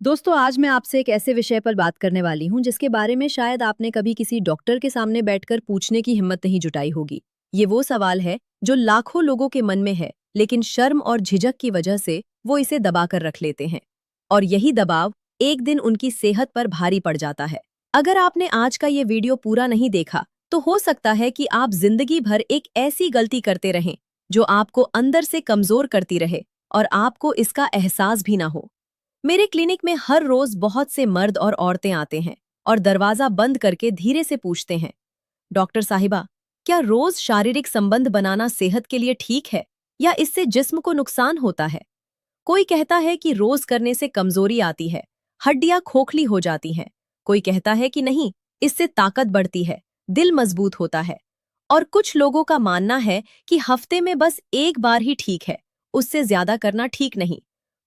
दोस्तों, आज मैं आपसे एक ऐसे विषय पर बात करने वाली हूँ जिसके बारे में शायद आपने कभी किसी डॉक्टर के सामने बैठकर पूछने की हिम्मत नहीं जुटाई होगी। ये वो सवाल है जो लाखों लोगों के मन में है, लेकिन शर्म और झिझक की वजह से वो इसे दबाकर रख लेते हैं। और यही दबाव एक दिन उनकी सेहत पर भारी पड़ जाता है। अगर आपने आज का ये वीडियो पूरा नहीं देखा, तो हो सकता है कि आप जिंदगी भर एक ऐसी गलती करते रहें जो आपको अंदर से कमजोर करती रहे और आपको इसका एहसास भी ना हो। मेरे क्लिनिक में हर रोज बहुत से मर्द और औरतें आते हैं और दरवाजा बंद करके धीरे से पूछते हैं, डॉक्टर साहिबा, क्या रोज शारीरिक संबंध बनाना सेहत के लिए ठीक है या इससे जिस्म को नुकसान होता है? कोई कहता है कि रोज करने से कमजोरी आती है, हड्डियां खोखली हो जाती हैं। कोई कहता है कि नहीं, इससे ताकत बढ़ती है, दिल मजबूत होता है। और कुछ लोगों का मानना है कि हफ्ते में बस एक बार ही ठीक है, उससे ज्यादा करना ठीक नहीं।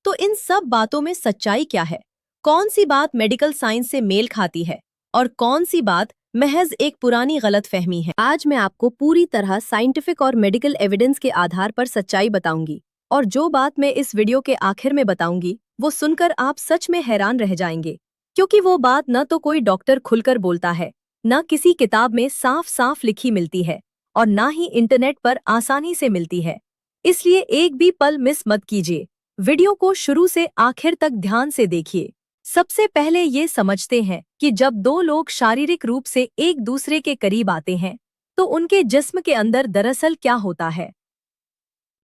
तो इन सब बातों में सच्चाई क्या है? कौन सी बात मेडिकल साइंस से मेल खाती है और कौन सी बात महज एक पुरानी गलतफहमी है? आज मैं आपको पूरी तरह साइंटिफिक और मेडिकल एविडेंस के आधार पर सच्चाई बताऊंगी। और जो बात मैं इस वीडियो के आखिर में बताऊंगी, वो सुनकर आप सच में हैरान रह जाएंगे। क्योंकि वो बात न तो कोई डॉक्टर खुलकर बोलता है, न किसी किताब में साफ साफ लिखी मिलती है, और ना ही इंटरनेट पर आसानी से मिलती है। इसलिए एक भी पल मिस मत कीजिए। वीडियो को शुरू से आखिर तक ध्यान से देखिए। सबसे पहले ये समझते हैं कि जब दो लोग शारीरिक रूप से एक दूसरे के करीब आते हैं, तो उनके जिस्म के अंदर दरअसल क्या होता है।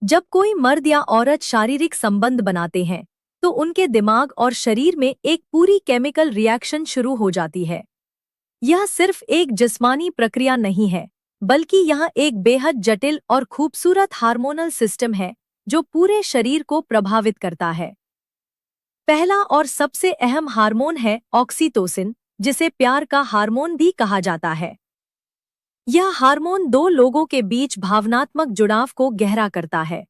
जब कोई मर्द या औरत शारीरिक संबंध बनाते हैं, तो उनके दिमाग और शरीर में एक पूरी केमिकल रिएक्शन शुरू हो जाती है। यह सिर्फ एक जिस्मानी प्रक्रिया नहीं है, बल्कि यह एक बेहद जटिल और खूबसूरत हार्मोनल सिस्टम है जो पूरे शरीर को प्रभावित करता है। पहला और सबसे अहम हार्मोन है ऑक्सीटोसिन, जिसे प्यार का हार्मोन भी कहा जाता है। यह हार्मोन दो लोगों के बीच भावनात्मक जुड़ाव को गहरा करता है।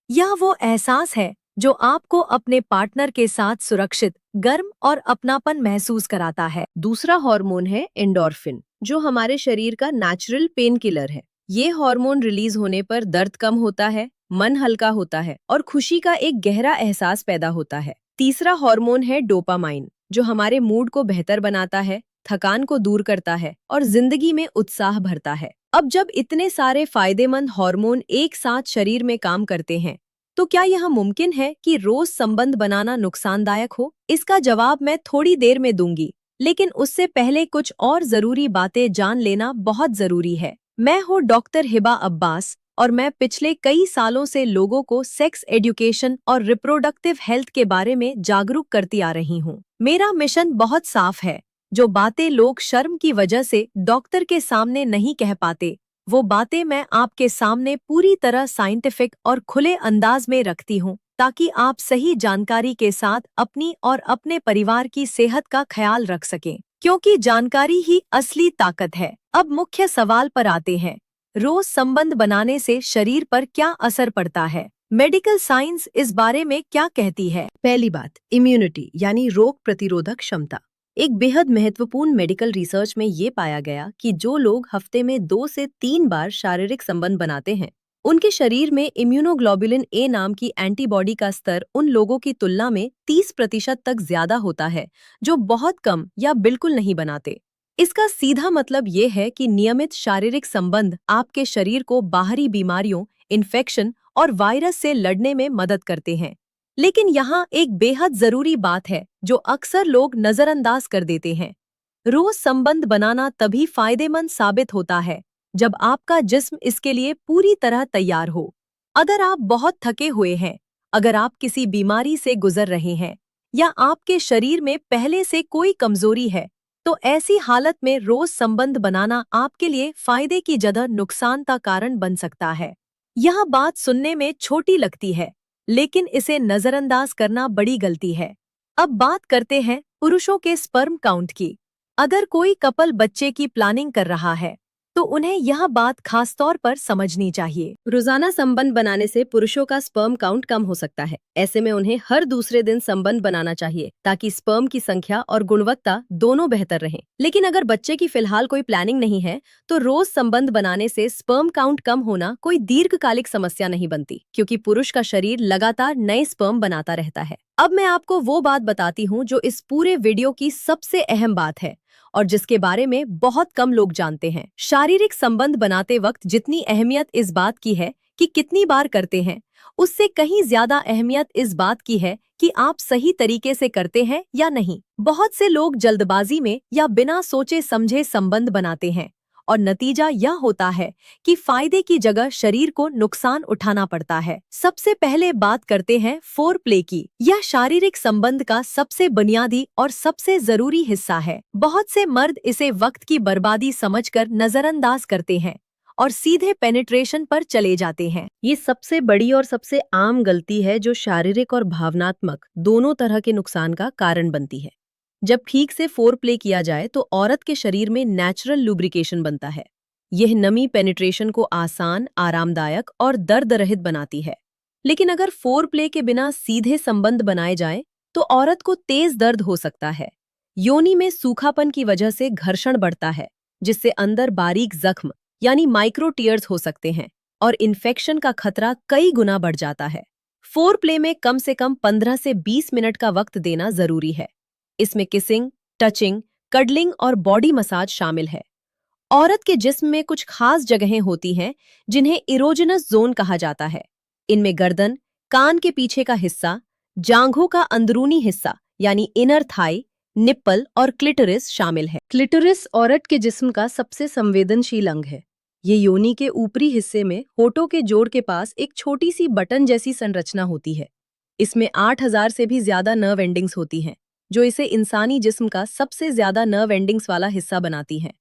यह वो एहसास है जो आपको अपने पार्टनर के साथ सुरक्षित, गर्म और अपनापन महसूस कराता है। दूसरा हार्मोन है एंडोर्फिन, जो हमारे शरीर का नेचुरल पेन किलर है। ये हार्मोन रिलीज होने पर दर्द कम होता है, मन हल्का होता है और खुशी का एक गहरा एहसास पैदा होता है। तीसरा हार्मोन है डोपामाइन, जो हमारे मूड को बेहतर बनाता है, थकान को दूर करता है और जिंदगी में उत्साह भरता है। अब जब इतने सारे फायदेमंद हार्मोन एक साथ शरीर में काम करते हैं, तो क्या यह मुमकिन है कि रोज संबंध बनाना नुकसानदायक हो? इसका जवाब मैं थोड़ी देर में दूंगी, लेकिन उससे पहले कुछ और जरूरी बातें जान लेना बहुत जरूरी है। मैं हूँ डॉक्टर हिबा अब्बास और मैं पिछले कई सालों से लोगों को सेक्स एजुकेशन और रिप्रोडक्टिव हेल्थ के बारे में जागरूक करती आ रही हूँ। मेरा मिशन बहुत साफ है। जो बातें लोग शर्म की वजह से डॉक्टर के सामने नहीं कह पाते, वो बातें मैं आपके सामने पूरी तरह साइंटिफिक और खुले अंदाज में रखती हूँ, ताकि आप सही जानकारी के साथ अपनी और अपने परिवार की सेहत का ख्याल रख सकें। क्योंकि जानकारी ही असली ताकत है। अब मुख्य सवाल पर आते हैं। रोज संबंध बनाने से शरीर पर क्या असर पड़ता है? मेडिकल साइंस इस बारे में क्या कहती है? पहली बात, इम्यूनिटी यानी रोग प्रतिरोधक क्षमता। एक बेहद महत्वपूर्ण मेडिकल रिसर्च में ये पाया गया कि जो लोग हफ्ते में 2 से 3 बार शारीरिक संबंध बनाते हैं, उनके शरीर में इम्यूनोग्लोबुलिन ए नाम की एंटीबॉडी का स्तर उन लोगों की तुलना में 30% तक ज्यादा होता है जो बहुत कम या बिल्कुल नहीं बनाते। इसका सीधा मतलब ये है कि नियमित शारीरिक संबंध आपके शरीर को बाहरी बीमारियों, इन्फेक्शन और वायरस से लड़ने में मदद करते हैं। लेकिन यहाँ एक बेहद जरूरी बात है जो अक्सर लोग नजरअंदाज कर देते हैं। रोज संबंध बनाना तभी फायदेमंद साबित होता है जब आपका जिस्म इसके लिए पूरी तरह तैयार हो। अगर आप बहुत थके हुए हैं, अगर आप किसी बीमारी से गुजर रहे हैं या आपके शरीर में पहले से कोई कमजोरी है, तो ऐसी हालत में रोज संबंध बनाना आपके लिए फायदे की जगह नुकसान का कारण बन सकता है। यह बात सुनने में छोटी लगती है, लेकिन इसे नजरअंदाज करना बड़ी गलती है। अब बात करते हैं पुरुषों के स्पर्म काउंट की। अगर कोई कपल बच्चे की प्लानिंग कर रहा है, तो उन्हें यह बात खास तौर पर समझनी चाहिए। रोजाना संबंध बनाने से पुरुषों का स्पर्म काउंट कम हो सकता है। ऐसे में उन्हें हर दूसरे दिन संबंध बनाना चाहिए ताकि स्पर्म की संख्या और गुणवत्ता दोनों बेहतर रहें। लेकिन अगर बच्चे की फिलहाल कोई प्लानिंग नहीं है तो रोज संबंध बनाने से स्पर्म काउंट कम होना कोई दीर्घकालिक समस्या नहीं बनती, क्योंकि पुरुष का शरीर लगातार नए स्पर्म बनाता रहता है। अब मैं आपको वो बात बताती हूँ जो इस पूरे वीडियो की सबसे अहम बात है और जिसके बारे में बहुत कम लोग जानते हैं। शारीरिक संबंध बनाते वक्त जितनी अहमियत इस बात की है कि कितनी बार करते हैं, उससे कहीं ज्यादा अहमियत इस बात की है कि आप सही तरीके से करते हैं या नहीं। बहुत से लोग जल्दबाजी में या बिना सोचे समझे संबंध बनाते हैं और नतीजा यह होता है कि फायदे की जगह शरीर को नुकसान उठाना पड़ता है। सबसे पहले बात करते हैं फोर प्ले की। यह शारीरिक संबंध का सबसे बुनियादी और सबसे जरूरी हिस्सा है। बहुत से मर्द इसे वक्त की बर्बादी समझकर नजरअंदाज करते हैं और सीधे पेनिट्रेशन पर चले जाते हैं। ये सबसे बड़ी और सबसे आम गलती है जो शारीरिक और भावनात्मक दोनों तरह के नुकसान का कारण बनती है। जब ठीक से फोर प्ले किया जाए तो औरत के शरीर में नेचुरल लुब्रिकेशन बनता है। यह नमी पेनिट्रेशन को आसान, आरामदायक और दर्द रहित बनाती है। लेकिन अगर फोर प्ले के बिना सीधे संबंध बनाए जाएं, तो औरत को तेज दर्द हो सकता है। योनि में सूखापन की वजह से घर्षण बढ़ता है, जिससे अंदर बारीक जख्म यानी माइक्रो टीयर्स हो सकते हैं और इन्फेक्शन का खतरा कई गुना बढ़ जाता है। फोर प्ले में कम से कम 15 से 20 मिनट का वक्त देना जरूरी है। इसमें किसिंग, टचिंग, कडलिंग और बॉडी मसाज शामिल है। औरत के जिस्म में कुछ खास जगहें होती हैं जिन्हें इरोजेनस जोन कहा जाता है। इनमें गर्दन, कान के पीछे का हिस्सा, जांघों का अंदरूनी हिस्सा यानी इनर थाई, निप्पल और क्लिटोरिस शामिल है। क्लिटोरिस औरत के जिस्म का सबसे संवेदनशील अंग है। ये योनि के ऊपरी हिस्से में होठों के जोड़ के पास एक छोटी सी बटन जैसी संरचना होती है। इसमें 8000 से भी ज्यादा नर्व एंडिंग्स होती हैं, जो इसे इंसानी जिस्म का सबसे ज्यादा नर्व एंडिंग्स वाला हिस्सा बनाती हैं।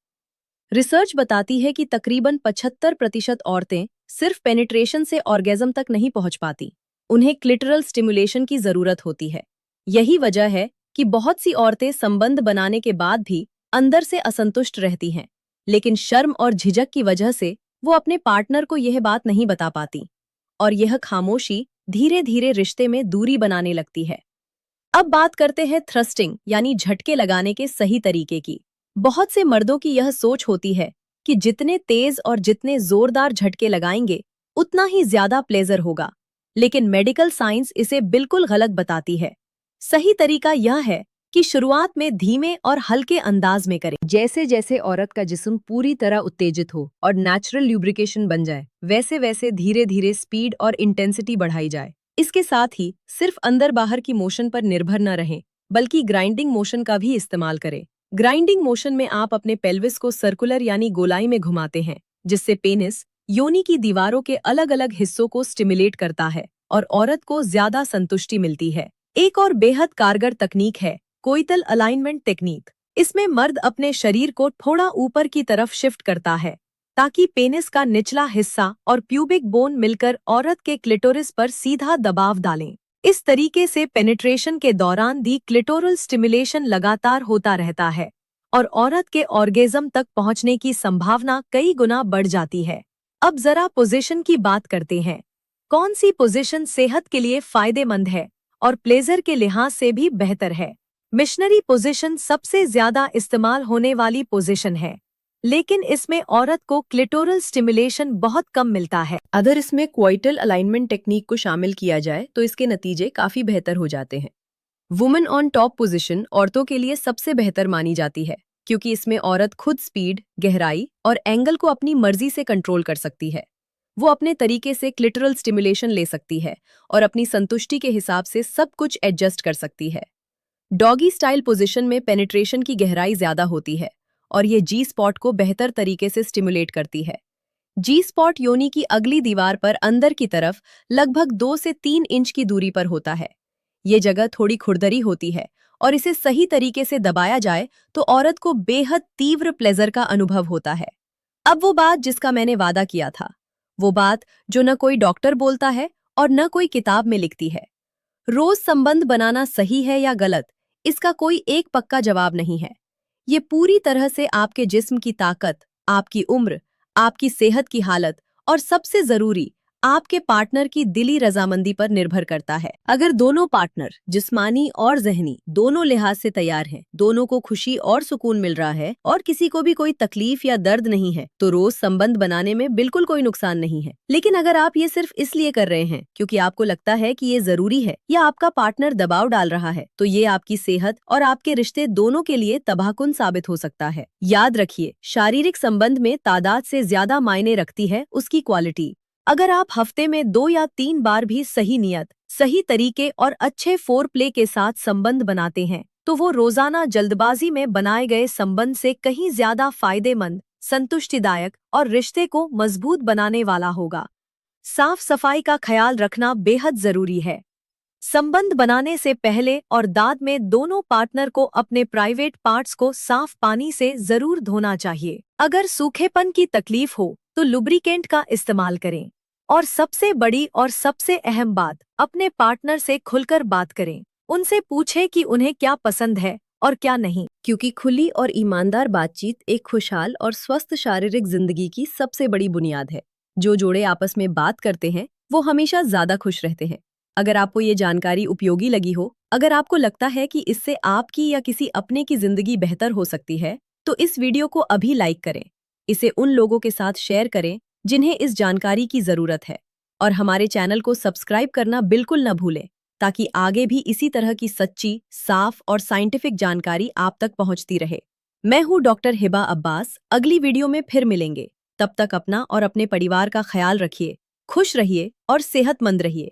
रिसर्च बताती है कि तकरीबन 75% औरतें सिर्फ पेनिट्रेशन से ऑर्गेज्म तक नहीं पहुंच पाती। उन्हें क्लिटरल स्टिमुलेशन की जरूरत होती है। यही वजह है कि बहुत सी औरतें संबंध बनाने के बाद भी अंदर से असंतुष्ट रहती हैं, लेकिन शर्म और झिझक की वजह से वो अपने पार्टनर को यह बात नहीं बता पाती और यह खामोशी धीरे धीरे रिश्ते में दूरी बनाने लगती है। अब बात करते हैं थ्रस्टिंग यानी झटके लगाने के सही तरीके की। बहुत से मर्दों की यह सोच होती है कि जितने तेज और जितने जोरदार झटके लगाएंगे उतना ही ज्यादा प्लेजर होगा, लेकिन मेडिकल साइंस इसे बिल्कुल गलत बताती है। सही तरीका यह है कि शुरुआत में धीमे और हल्के अंदाज में करें। जैसे जैसे औरत का जिस्म पूरी तरह उत्तेजित हो और नेचुरल ल्यूब्रिकेशन बन जाए, वैसे वैसे धीरे धीरे स्पीड और इंटेंसिटी बढ़ाई जाए। इसके साथ ही सिर्फ अंदर बाहर की मोशन पर निर्भर न रहें, बल्कि ग्राइंडिंग मोशन का भी इस्तेमाल करें। ग्राइंडिंग मोशन में आप अपने पेल्विस को सर्कुलर यानी गोलाई में घुमाते हैं, जिससे पेनिस योनि की दीवारों के अलग अलग हिस्सों को स्टिमुलेट करता है और औरत को ज्यादा संतुष्टि मिलती है। एक और बेहद कारगर तकनीक है कोइटल अलाइनमेंट टेक्निक। इसमें मर्द अपने शरीर को थोड़ा ऊपर की तरफ शिफ्ट करता है ताकि पेनिस का निचला हिस्सा और प्यूबिक बोन मिलकर औरत के क्लिटोरिस पर सीधा दबाव डालें। इस तरीके से पेनिट्रेशन के दौरान दी क्लिटोरल स्टिमुलेशन लगातार होता रहता है और औरत के ऑर्गेज्म तक पहुंचने की संभावना कई गुना बढ़ जाती है। अब जरा पोजीशन की बात करते हैं। कौन सी पोजीशन सेहत के लिए फायदेमंद है और प्लेजर के लिहाज से भी बेहतर है? मिशनरी पोजीशन सबसे ज्यादा इस्तेमाल होने वाली पोजीशन है, लेकिन इसमें औरत को क्लिटोरल स्टिमुलेशन बहुत कम मिलता है। अगर इसमें क्वाइटल अलाइनमेंट टेक्निक को शामिल किया जाए तो इसके नतीजे काफी बेहतर हो जाते हैं। वुमेन ऑन टॉप पोजीशन औरतों के लिए सबसे बेहतर मानी जाती है, क्योंकि इसमें औरत खुद स्पीड, गहराई और एंगल को अपनी मर्जी से कंट्रोल कर सकती है। वो अपने तरीके से क्लिटोरल स्टिमुलेशन ले सकती है और अपनी संतुष्टि के हिसाब से सब कुछ एडजस्ट कर सकती है। डॉगी स्टाइल पोजीशन में पेनिट्रेशन की गहराई ज्यादा होती है और ये जी स्पॉट को बेहतर तरीके से स्टिमुलेट करती है। जी स्पॉट योनि की अगली दीवार पर अंदर की तरफ लगभग 2 से 3 इंच की दूरी पर होता है। ये जगह थोड़ी खुरदरी होती है और इसे सही तरीके से दबाया जाए तो औरत को बेहद तीव्र प्लेजर का अनुभव होता है। अब वो बात जिसका मैंने वादा किया था, वो बात जो न कोई डॉक्टर बोलता है और न कोई किताब में लिखती है। रोज संबंध बनाना सही है या गलत, इसका कोई एक पक्का जवाब नहीं है। ये पूरी तरह से आपके जिस्म की ताकत, आपकी उम्र, आपकी सेहत की हालत और सबसे जरूरी आपके पार्टनर की दिली रजामंदी पर निर्भर करता है। अगर दोनों पार्टनर जिस्मानी और ज़हनी दोनों लिहाज से तैयार हैं, दोनों को खुशी और सुकून मिल रहा है और किसी को भी कोई तकलीफ या दर्द नहीं है, तो रोज संबंध बनाने में बिल्कुल कोई नुकसान नहीं है। लेकिन अगर आप ये सिर्फ इसलिए कर रहे हैं क्योंकि आपको लगता है कि ये जरूरी है या आपका पार्टनर दबाव डाल रहा है, तो ये आपकी सेहत और आपके रिश्ते दोनों के लिए तबाहकुन साबित हो सकता है। याद रखिए, शारीरिक संबंध में तादाद से ज्यादा मायने रखती है उसकी क्वालिटी। अगर आप हफ्ते में 2 या 3 बार भी सही नियत, सही तरीके और अच्छे फोर प्ले के साथ संबंध बनाते हैं, तो वो रोजाना जल्दबाजी में बनाए गए संबंध से कहीं ज्यादा फायदेमंद, संतुष्टिदायक और रिश्ते को मजबूत बनाने वाला होगा। साफ सफाई का ख्याल रखना बेहद जरूरी है। संबंध बनाने से पहले और बाद में दोनों पार्टनर को अपने प्राइवेट पार्ट्स को साफ पानी से जरूर धोना चाहिए। अगर सूखेपन की तकलीफ हो तो लुब्रिकेंट का इस्तेमाल करें। और सबसे बड़ी और सबसे अहम बात, अपने पार्टनर से खुलकर बात करें। उनसे पूछें कि उन्हें क्या पसंद है और क्या नहीं, क्योंकि खुली और ईमानदार बातचीत एक खुशहाल और स्वस्थ शारीरिक जिंदगी की सबसे बड़ी बुनियाद है। जो जोड़े आपस में बात करते हैं वो हमेशा ज्यादा खुश रहते हैं। अगर आपको ये जानकारी उपयोगी लगी हो, अगर आपको लगता है कि इससे आपकी या किसी अपने की जिंदगी बेहतर हो सकती है, तो इस वीडियो को अभी लाइक करें। इसे उन लोगों के साथ शेयर करें जिन्हें इस जानकारी की जरूरत है। और हमारे चैनल को सब्सक्राइब करना बिल्कुल न भूलें, ताकि आगे भी इसी तरह की सच्ची, साफ और साइंटिफिक जानकारी आप तक पहुंचती रहे। मैं हूं डॉक्टर हिबा अब्बास। अगली वीडियो में फिर मिलेंगे। तब तक अपना और अपने परिवार का ख्याल रखिए, खुश रहिए और सेहतमंद रहिए।